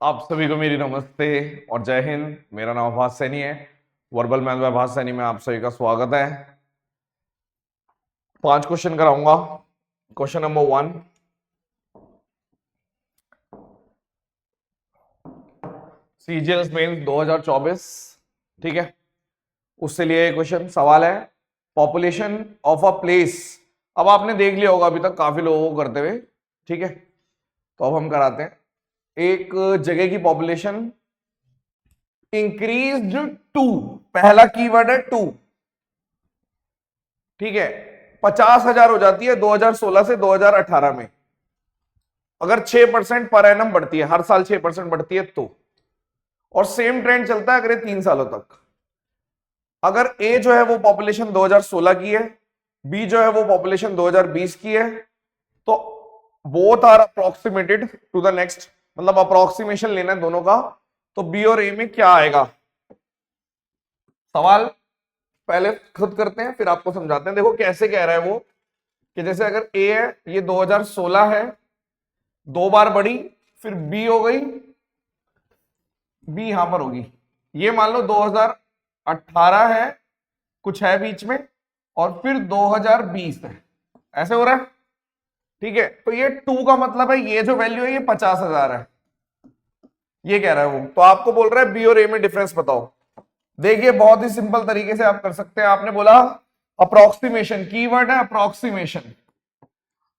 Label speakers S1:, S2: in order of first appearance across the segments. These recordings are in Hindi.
S1: आप सभी को मेरी नमस्ते और जय हिंद। मेरा नाम आभास सैनी है। वर्बल मैथ बाय आभास सैनी में आप सभी का स्वागत है। 5 क्वेश्चन कराऊंगा। क्वेश्चन नंबर 1, सीजीएल मेंस 2024, ठीक है, उससे लिए क्वेश्चन सवाल है पॉपुलेशन ऑफ अ प्लेस। अब आपने देख लिया होगा अभी तक काफी लोगों को करते हुए, ठीक है, तो अब हम कराते हैं। एक जगह की पॉपुलेशन इंक्रीज टू, पहला कीवर्ड है टू, ठीक है, 50,000 हो जाती है 2016 से 2018 में। अगर 6% पर एनम बढ़ती है, हर साल 6% बढ़ती है तो, और सेम ट्रेंड चलता है अगले 3 सालों तक। अगर ए जो है वो पॉपुलेशन 2016 की है, बी जो है वो पॉपुलेशन 2020 की है, तो both are approximated to the next, मतलब अप्रोक्सीमेशन लेना है दोनों का, तो बी और ए में क्या आएगा। सवाल पहले खुद करते हैं फिर आपको समझाते हैं। देखो कैसे कह रहा है वो, कि जैसे अगर ए है, ये 2016 है, 2 बार बढ़ी, फिर बी हो गई, बी यहां पर होगी, ये मान लो 2018 है, कुछ है बीच में, और फिर 2020 है, ऐसे हो रहा है, ठीक है। तो ये 2 का मतलब है ये जो वैल्यू है ये 50,000 है, ये कह रहा है वो। तो आपको बोल रहा है बी और ए में डिफरेंस बताओ। देखिए बहुत ही सिंपल तरीके से आप कर सकते हैं। आपने बोला अप्रोक्सीमेशन, कीवर्ड है अप्रोक्सीमेशन।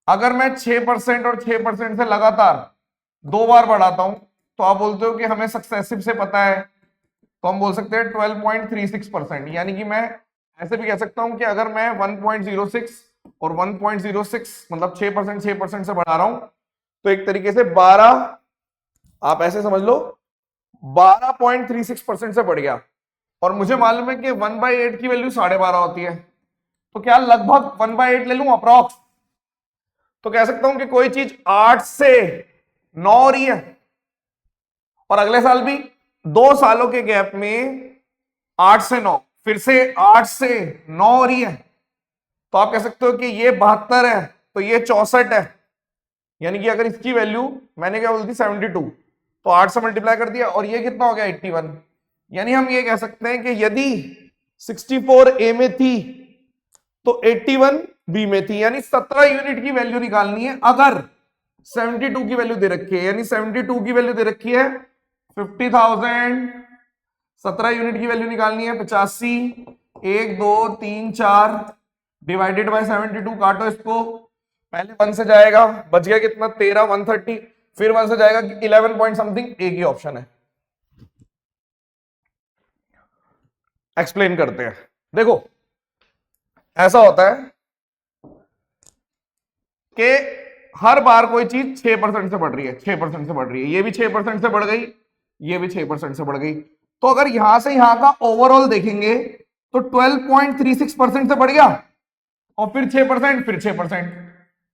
S1: अगर मैं 6% और 6% से लगातार 2 बार बढ़ाता हूं, तो आप बोलते हो कि हमें सक्सेसिव से पता है, तो हम बोल सकते हैं 12.36%। यानी कि मैं ऐसे भी कह सकता हूं कि अगर मैं 1.06 और 1.06 मतलब 6% से बढ़ा रहा हूं, तो एक तरीके से 12, आप ऐसे समझ लो 12.36% से बढ़ गया। और मुझे मालूम है कि 1/8 की वैल्यू 12.5 होती है, तो क्या लगभग 1/8 ले लूं अप्रॉक्स, तो कह सकता हूं कि कोई चीज 8 से 9 हो रही है, और अगले साल भी 2 सालों के गैप में 8 से 9, फिर से 8 से 9 हो रही है, तो आप कह सकते हो कि ये 72 है, तो ये 64 है। यानी कि अगर इसकी वैल्यू मैंने क्या बोली थी 72, तो 8 से मल्टीप्लाई कर दिया, और ये कितना हो गया 81। यानी हम ये कह सकते हैं कि यदि 64 ए में थी तो 81 बी में थी, यानी 17 यूनिट की वैल्यू निकालनी है। अगर 72 की वैल्यू दे रखी है, यानी 72 की वैल्यू दे रखी है 50,000, 17 यूनिट की वैल्यू निकालनी है 85, 1 2 3 4 डिवाइडेड बाय 72, काटो इसको, पहले 1 से जाएगा, बच गया कितना 13, 130, फिर 1 से जाएगा 11 पॉइंट समथिंग, एक ही ऑप्शन है। एक्सप्लेन करते हैं। देखो ऐसा होता है कि हर बार कोई चीज 6% से बढ़ रही है, 6% से बढ़ रही है, ये भी 6% से बढ़ गई, ये भी 6% से बढ़ गई। तो अगर यहां से यहां का ओवरऑल देखेंगे तो 12.36% से बढ़ गया, और फिर 6%, फिर 6%।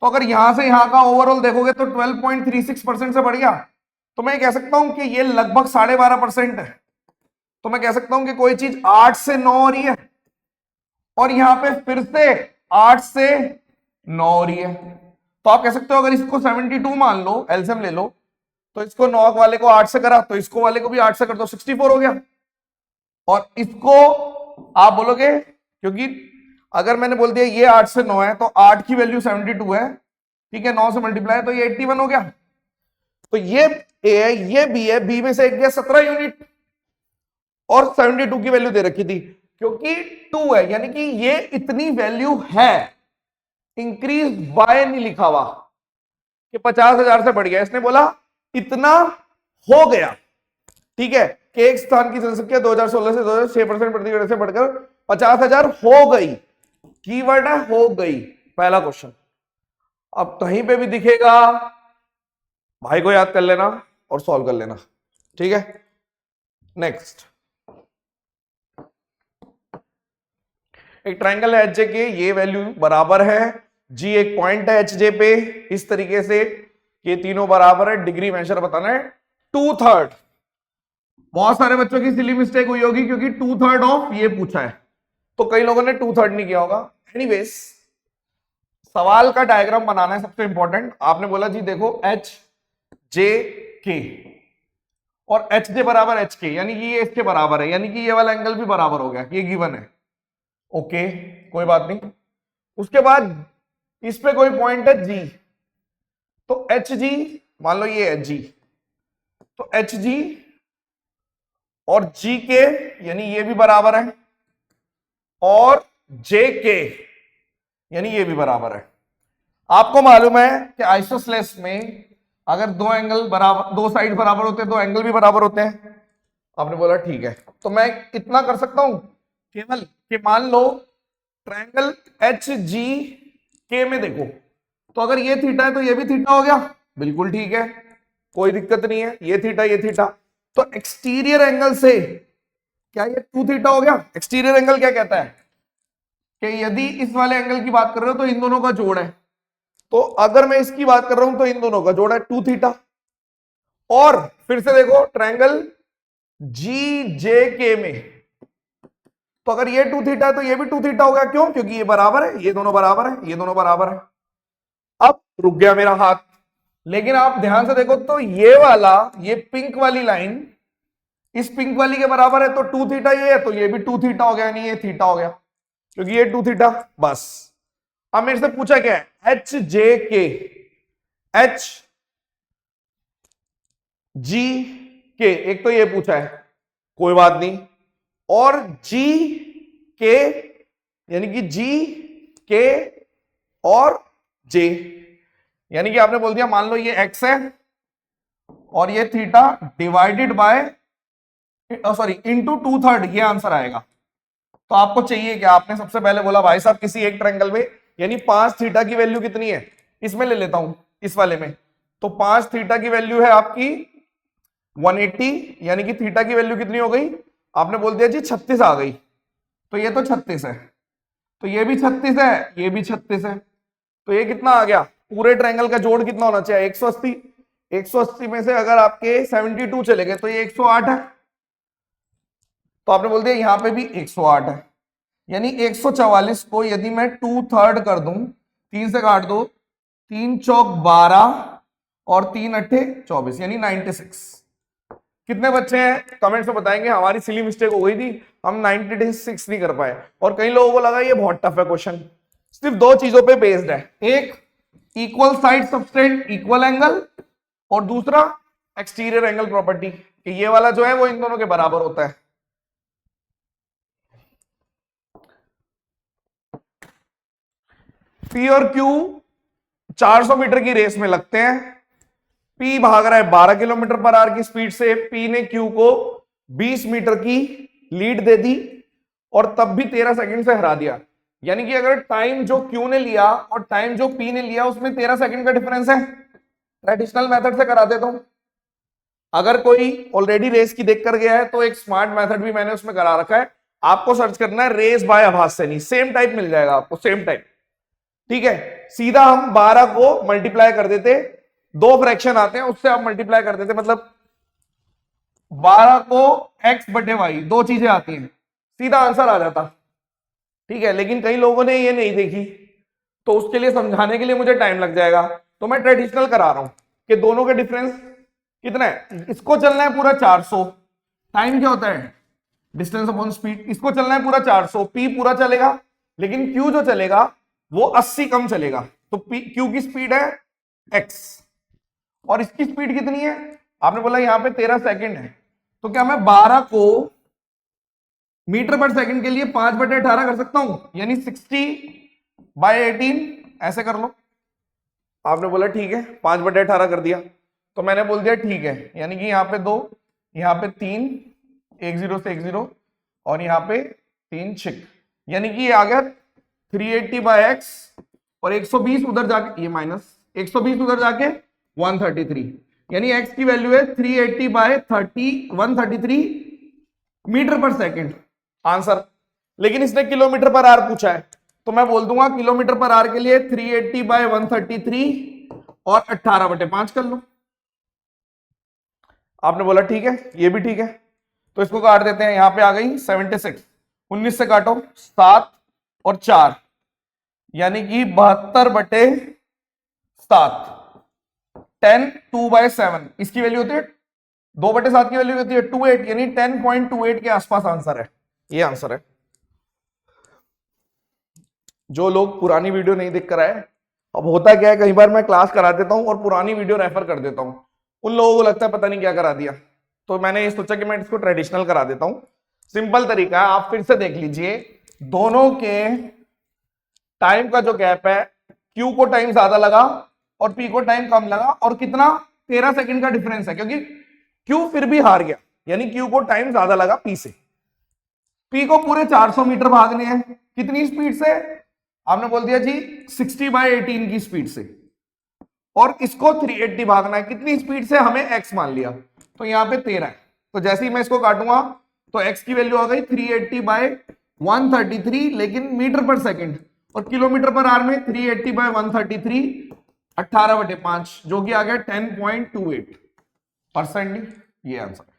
S1: तो अगर यहां से यहां का ओवरऑल देखोगे तो 12.36% से बढ़ गया, तो मैं कह सकता हूं कि ये लगभग 12.5% है। तो मैं कह सकता हूं कि कोई चीज 8 से 9 हो रही है, और यहां पे फिर से 8 से 9 हो रही है। तो आप कह सकते हो अगर इसको 72 मान लो, एलसीएम ले लो, तो इसको 9 वाले को 8 से करा, तो इसको वाले को भी 8 से कर दो, 64 हो गया। और इसको आप बोलोगे, क्योंकि अगर मैंने बोल दिया ये 8 से 9 है, तो 8 की वैल्यू 72 है, ठीक है, 9 से मल्टीप्लाई, तो ये 81 हो गया। तो ये ए है, ये बी है, बी में से एक गया 17 यूनिट, और 72 की वैल्यू दे रखी थी, क्योंकि 2 है, यानी कि ये इतनी वैल्यू है। इंक्रीज बाय नहीं लिखा हुआ कि 50,000 से बढ़ गया, इसने बोला इतना हो गया, ठीक है, कि एक स्थान की जनसंख्या 2016 से 2006% प्रति वर्ष से बढ़कर 50,000 हो गई। कीवर्ड है हो गई, पहला क्वेश्चन। अब कहीं पे भी दिखेगा भाई को याद कर लेना और सॉल्व कर लेना, ठीक है। नेक्स्ट, एक ट्राइंगल है एच जे के, ये वैल्यू बराबर है, जी एक पॉइंट है एच जे पे, इस तरीके से ये तीनों बराबर है, डिग्री मेजर बताना है 2/3। बहुत सारे बच्चों की सिली मिस्टेक हुई होगी क्योंकि 2/3 ऑफ ये पूछा है, तो कई लोगों ने 2/3 नहीं किया होगा। एनीवेज, सवाल का डायग्राम बनाना है सबसे इंपॉर्टेंट। आपने बोला जी देखो एच जे के, और एच जे बराबर एच के, यानी कि ये इसके बराबर है, यानी कि ये वाला एंगल भी बराबर हो गया, ये गिवन है। ओके, कोई बात नहीं। उसके बाद इस पे कोई पॉइंट है जी, तो एच जी, मान लो ये एच जी, तो एच जी और जी के यानी ये भी बराबर है, और जे के यानी ये भी बराबर है। आपको मालूम है कि आइसोसेलेस में अगर दो एंगल बराबर, दो साइड बराबर होते हैं तो एंगल भी बराबर होते हैं। आपने बोला ठीक है, तो मैं इतना कर सकता हूं केवल कि मान लो ट्रायंगल एच जी के में देखो, तो अगर ये थीटा है तो ये भी थीटा हो गया, बिल्कुल ठीक है, कोई दिक्कत नहीं है, ये थीटा ये थीटा, तो एक्सटीरियर एंगल से क्या ये 2 थीटा हो गया। एक्सटीरियर एंगल क्या कहता है कि यदि इस वाले एंगल की बात कर रहे हो तो इन दोनों का जोड़ है, तो अगर मैं इसकी बात कर रहा हूं तो इन दोनों का जोड़ है 2 थीटा। और फिर से देखो ट्रायंगल जी जे के में, तो अगर ये 2 थीटा है तो ये भी 2 थीटा हो गया, क्यों? क्योंकि ये बराबर है, ये दोनों बराबर है, ये दोनों बराबर है। अब रुक गया मेरा हाथ, लेकिन आप ध्यान से देखो तो ये वाला, ये पिंक वाली लाइन इस पिंक वाली के बराबर है, तो 2 थीटा ये है, तो ये भी 2 थीटा हो गया, नहीं ये थीटा हो गया, क्योंकि ये 2 थीटा। बस अब मेरे से पूछा क्या है, एच जे के, एच जी के, एक तो ये पूछा है, कोई बात नहीं, और जी के यानी कि जी के और जे, यानी कि आपने बोल दिया मान लो ये एक्स है और ये theta divided by sorry into 2/3, ये आंसर आएगा। तो आपको चाहिए क्या, आपने सबसे पहले बोला भाई साहब किसी एक ट्रायंगल में, यानी 5 थीटा की वैल्यू कितनी है, इसमें ले लेता हूं, इस वाले में, तो 5 थीटा की वैल्यू है आपकी 180, यानी कि थीटा की वैल्यू कितनी हो गई, आपने बोल दिया जी 36 आ गई, तो ये तो 36 है, तो ये भी 36 है, ये भी 36 है, तो ये कितना आ गया, पूरे ट्रायंगल का जोड़ कितना होना चाहिए 180, 180 में से अगर आपके 72 चले गए तो ये 108 है, तो आपने बोल दिया यहां पे भी 108 है, यानी 144 को यदि मैं 2/3 कर दूं, 3 से काट दो, 3 चौक 12 और 3 अट्ठे 24, यानी 96। कितने बच्चे हैं कमेंट्स में बताएंगे, हमारी सिली मिस्टेक हो गई थी, हम 96 नहीं कर पाए, और कई लोगों को लगा ये बहुत टफ है क्वेश्चन। सिर्फ दो चीजों पे बेस्ड है, एक equal side subtend equal angle, और दूसरा एक्सटीरियर एंगल प्रॉपर्टी, कि ये वाला जो है वो इन दोनों के बराबर होता है। पी और क्यू 400 मीटर की रेस में लगते हैं, पी भाग रहा है 12 किलोमीटर पर आवर की स्पीड से, पी ने क्यू को 20 मीटर की लीड दे दी और तब भी 13 सेकंड से हरा दिया, यानी कि अगर टाइम जो क्यू ने लिया और टाइम जो पी ने लिया उसमें 13 सेकंड का डिफरेंस है। ट्रेडिशनल मेथड से करा देता हूं, अगर कोई ऑलरेडी रेस की देख कर गया है तो एक स्मार्ट मेथड भी मैंने उसमें करा रखा है, आपको सर्च करना है रेस बाय आभास से, नहीं सेम टाइप मिल जाएगा आपको, सेम टाइप, ठीक है। सीधा हम 12 को मल्टीप्लाई कर देते, दो फ्रैक्शन आते हैं उससे आप मल्टीप्लाई कर देते, मतलब 12 को x बटे वाई, दो चीजें आती हैं, सीधा आंसर आ जाता, ठीक है। लेकिन कई लोगों ने ये नहीं देखी, तो उसके लिए समझाने के लिए मुझे टाइम लग जाएगा, तो मैं ट्रेडिशनल करा रहा हूं कि दोनों के डिफरेंस कितना है, इसको चलना है पूरा 400, टाइम क्या होता है डिस्टेंस अपॉन स्पीड, इसको चलना है पूरा 400, पी पूरा चलेगा, लेकिन क्यू जो चलेगा वो 80 कम चलेगा, तो क्यू की स्पीड है x और इसकी स्पीड कितनी है, आपने बोला यहां पे 13 सेकंड है, तो क्या मैं 12 को मीटर पर सेकंड के लिए 5/18 कर सकता हूं, यानी 60/18, ऐसे कर लो। आपने बोला ठीक है 5/18 कर दिया, तो मैंने बोल दिया ठीक है, यानी कि यहाँ पे 2, यहाँ पे 3, 1 0 से 1 0 और यहाँ पे 3 6, यानी कि ये आ गया 380/x और 120 उधर जाके, ये माइनस 120 उधर जाके 133, यानी x की वैल्यू है 380/133 मीटर पर सेकंड आंसर। लेकिन इसने किलोमीटर पर आवर पूछा है, तो मैं बोल दूंगा किलोमीटर पर आवर के लिए 380/133 और 18/5 कर लो। आपने बोला ठीक है, ये भी ठीक है, तो इसको काट देते हैं, यहां पे आ गई 76, 19 से काटो 7 और 4, यानी कि 72/7, 10 2/7, इसकी वैल्यू होती है 2/7 की वैल्यू कितनी है 28, यानी 10.28 के आसपास आंसर है, ये आंसर है। जो लोग पुरानी वीडियो नहीं देख कर आए, अब होता क्या है कई बार मैं क्लास करा देता हूं और पुरानी वीडियो रेफर कर देता हूं, उन लोगों को लगता है पता नहीं क्या करा दिया, तो मैंने ये सोचा कि मैं इसको ट्रेडिशनल करा देता हूं। सिंपल तरीका है, आप फिर से देख लीजिए, दोनों के टाइम का जो गैप है, क्यू को टाइम ज्यादा लगा और पी को टाइम कम लगा, और कितना 13 सेकंड का डिफरेंस है, क्योंकि क्यू फिर भी हार गया, यानी क्यू को टाइम ज्यादा लगा पी से। पी को पूरे 400 मीटर भागने हैं, कितनी स्पीड से, आपने बोल दिया जी 60/18 की स्पीड से, और इसको 380 भागना है, कितनी स्पीड से, हमें एक्स मान लिया, तो यहां पे 13 है, तो जैसे ही मैं इसको काटूंगा तो एक्स की वैल्यू आ गई 380/133, लेकिन मीटर पर सेकंड, और किलोमीटर पर आवर में 380/133 18/5, जो कि आ गया 10.28%। ये आंसर है,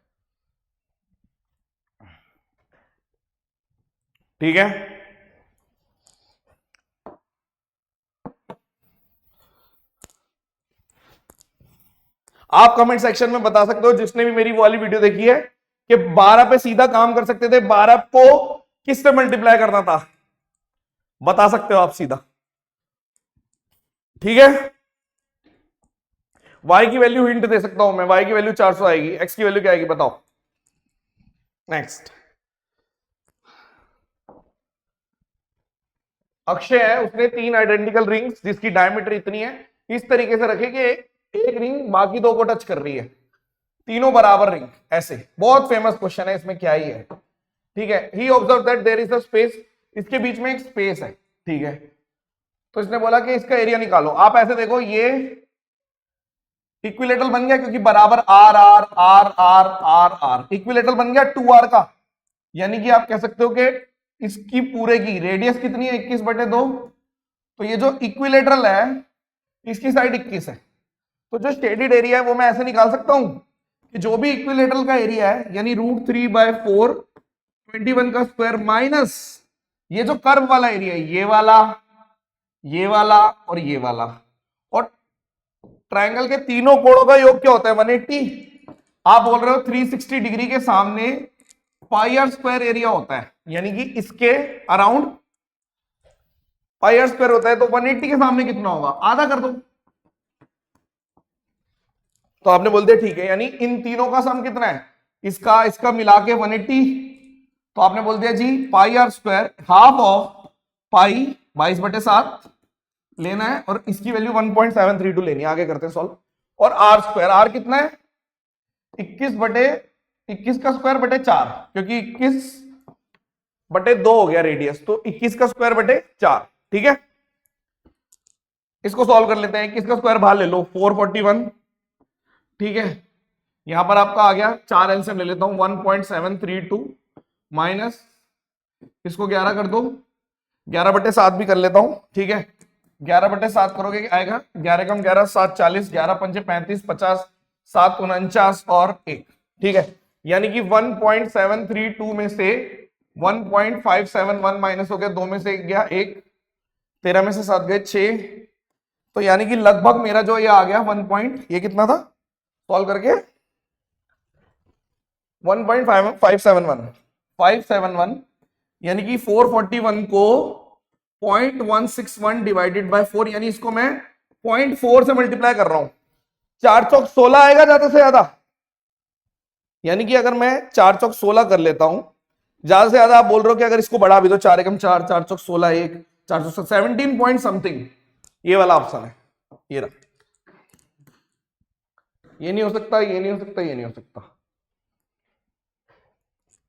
S1: ठीक है। आप कमेंट सेक्शन में बता सकते हो, जिसने भी मेरी वो वाली वीडियो देखी है कि 12 पे सीधा काम कर सकते थे, 12 को किससे मल्टीप्लाई करना था, बता सकते हो आप सीधा, ठीक है। y की वैल्यू हिंट दे सकता हूं मैं, y की वैल्यू 400 आएगी, x की वैल्यू क्या आएगी बताओ। नेक्स्ट, अक्षय है, उसने 3 आइडेंटिकल रिंग्स जिसकी डायमीटर इतनी है इस तरीके से रखे कि एक रिंग बाकी दो को टच कर रही है, तीनों बराबर रिंग, ऐसे। बहुत फेमस क्वेश्चन है, इसमें क्या ही है, ठीक है। ही observe that there is a space, इसके बीच में एक स्पेस है, ठीक है। तो इसने बोला कि इसका एरिया निकालो। आप ऐसे देखो, ये इक्विलेटरल बन गया, क्योंकि बराबर r r r r r r, equilateral बन गया 2r का, यानी कि आप कह सकते हो कि इसकी पूरे की रेडियस कितनी है 21/2, तो ये जो इक्विलेटरल है इसकी साइड 21 है, तो जो स्टेडेड एरिया है वो मैं ऐसे निकाल सकता हूं कि जो भी इक्विलेटरल का एरिया है, यानी √3/4 21 का स्क्वायर माइनस ये जो कर्व वाला एरिया है, ये वाला और ये वाला, और ट्रायंगल के तीनों कोणों का योग क्या होता है 180। आप बोल रहे हो 360 डिग्री के सामने πr² एरिया होता है, यानी कि इसके अराउंड πr² होता है, तो 180 के सामने कितना होगा, आधा कर दो। तो आपने बोल दिया ठीक है, यानी इन तीनों का सम कितना है, इसका मिला के 180, तो आपने बोल दिया जी πr² हाफ ऑफ पाई 22/7 लेना है, और इसकी वैल्यू 1.732 लेनी है। आगे करते हैं सॉल्व। और r² कितना है 21 का स्क्वायर बटे 4, क्योंकि 21/2 हो गया रेडियस, तो 21 का स्क्वायर बटे 4, ठीक है। इसको सॉल्व कर लेते हैं, 21 का स्क्वायर बाहर ले लो 441, ठीक है। यहां पर आपका आ गया 4 एलसीएम ले लेता हूं, 1.732 माइनस इसको 11 कर दो, 11/7 भी कर लेता हूं, ठीक है। 11/7 करोगे आएगा 11 कम 11 7 40, 11 पंचे 35, 50 7 49 और 1, ठीक है। यानी कि 1.732 में से 1.571 माइनस हो गया, 2 में से 1 गया 1, 13 में से 7 गए 6, तो यानी कि लगभग मेरा जो ये आ गया ये कितना था सॉल्व करके 571, यानी कि 441 को 0.161 डिवाइडेड बाय 4, यानी इसको मैं 0.4 से मल्टीप्लाई कर रहा हूं, 4 चौक 16 आएगा ज्यादा से ज्यादा, यानी कि अगर मैं 4 चौक 16 कर लेता हूं, ज्यादा से ज्यादा आप बोल रहे हो कि अगर इसको बढ़ा भी दो 4 एकम 4, 4 चौक 16 1, 4 चौक 17 पॉइंट समथिंग, ये वाला ऑप्शन है, ये रहा। ये नहीं हो सकता, ये नहीं हो सकता, ये नहीं हो सकता,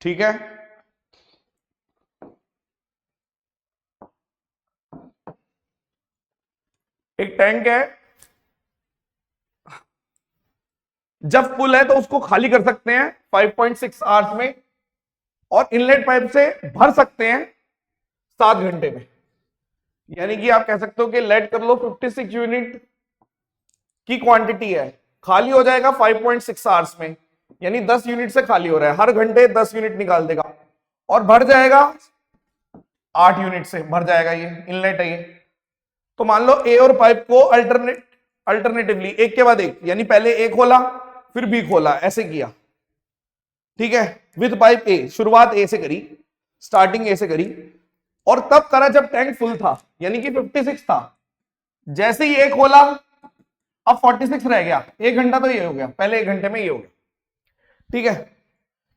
S1: ठीक है। एक टैंक है, जब फुल है तो उसको खाली कर सकते हैं 5.6 आवर्स में, और इनलेट पाइप से भर सकते हैं 7 घंटे में, यानी कि आप कह सकते हो कि लेट कर लो 56 यूनिट की क्वांटिटी है, खाली हो जाएगा 5.6 आवर्स में, यानी 10 यूनिट से खाली हो रहा है, हर घंटे 10 यूनिट निकाल देगा, और भर जाएगा 8 यूनिट से भर जाएगा, ये इनलेट है ये। तो मान लो ए और पाइप को अल्टरनेटिवली एक के बाद एक, यानी पहले एक खोला फिर बी खोला, ऐसे किया, ठीक है, विद पाइप ए, शुरुआत ए से करी, स्टार्टिंग ए से करी, और तब करा जब टैंक फुल था, यानी कि 56 था। जैसे ही ए खोला अब 46 रह गया, 1 घंटा तो ये हो गया, पहले 1 घंटे में ये हो गया, ठीक है,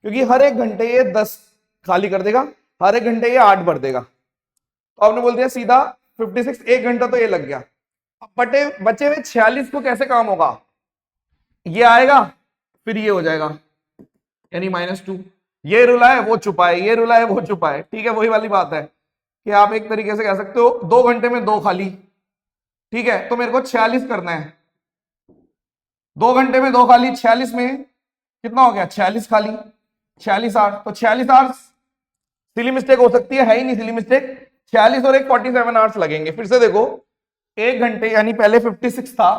S1: क्योंकि हर 1 घंटे ये 10 खाली कर देगा, हर 1 घंटे ये 8 भर देगा, तो आपने बोल दिया सीधा 56, 1 घंटा तो ये लग गया। अब बचे हुए 46 को कैसे काम होगा, ये आएगा फिर ये हो जाएगा, यानी -2, ये रुलाए वो छुपाए, ये रुलाए वो छुपाए, ठीक है, वही वाली बात है कि आप एक तरीके से कह सकते हो 2 घंटे में 2 खाली, ठीक है, तो मेरे को 46 करना है, 2 घंटे में 2 खाली, 46 में कितना हो गया, 46 खाली, 46 आवर्स, तो 46 आवर्स सिली मिस्टेक हो सकती है ही नहीं सिली मिस्टेक, 46 और एक 47 आवर्स लगेंगे। फिर से देखो 1 घंटे, यानी पहले 56 था,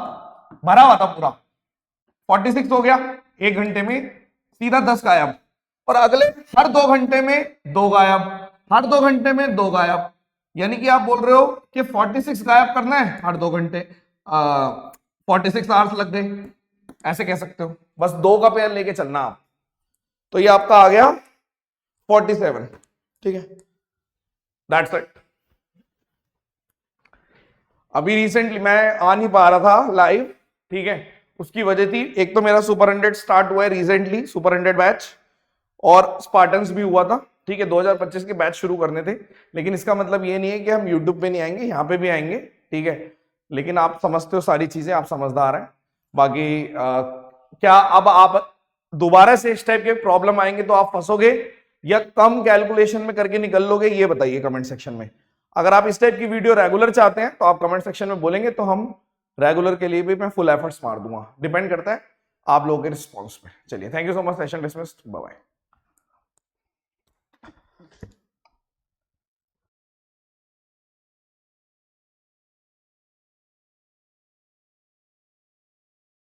S1: भरा हुआ था पूरा, 46 हो गया, 1 घंटे में सीधा 10 गायब, और अगले हर 2 घंटे में 2 गायब, हर 2 घंटे में 2 गायब, यानी कि आप बोल रहे हो कि 46 गायब करना है हर 2 घंटे, 46 आवर्स लग गए, ऐसे कह सकते हो, बस 2 का पेयर लेके चलना आप, तो ये आपका आ गया 47, ठीक है, दैट्स इट। अभी रिसेंटली मैं आ नहीं पा रहा था लाइव, ठीक है, उसकी वजह थी, एक तो मेरा सुपर 100 स्टार्ट हुआ है रिसेंटली, सुपर 100 बैच, और स्पार्टन्स भी हुआ था, ठीक है, 2025 के बैच शुरू करने थे, लेकिन इसका मतलब ये नहीं है कि हम यूट्यूब पे नहीं आएंगे, यहाँ पे भी आएंगे, ठीक है, लेकिन आप समझते हो सारी चीजें, आप समझदार हैं, बाकी क्या अब आप दोबारा से इस टाइप के प्रॉब्लम आएंगे तो आप फंसोगे या कम कैलकुलेशन में करके निकल लोगे, ये बताइए कमेंट सेक्शन में। अगर आप इस टाइप की वीडियो रेगुलर चाहते हैं तो आप कमेंट सेक्शन में बोलेंगे, तो हम रेगुलर के लिए भी मैं फुल एफर्ट्स मार दूंगा, डिपेंड करता है आप लोगों के रिस्पॉन्स पे। चलिए, thank you so much, session dismissed, bye bye.